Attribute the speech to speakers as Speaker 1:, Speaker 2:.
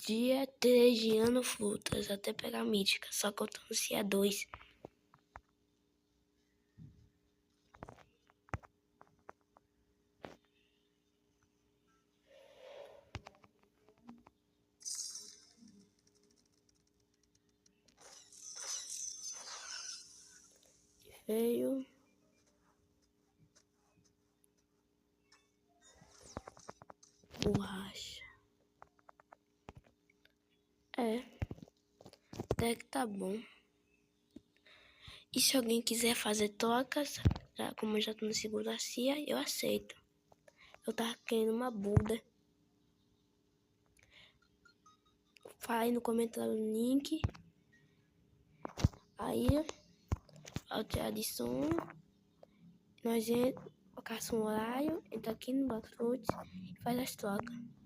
Speaker 1: Dietegiano frutas até pegar mítica, só que eu tô no CIA 2. Veio borracha. Até que tá bom. E se alguém quiser fazer trocas, como eu já tô no segunda CIA, eu aceito. Eu tava querendo uma Buda. Fala aí no comentário o link. Aí eu te adiciono. Nós caça um horário, entra aqui no Botfoot e faz as trocas.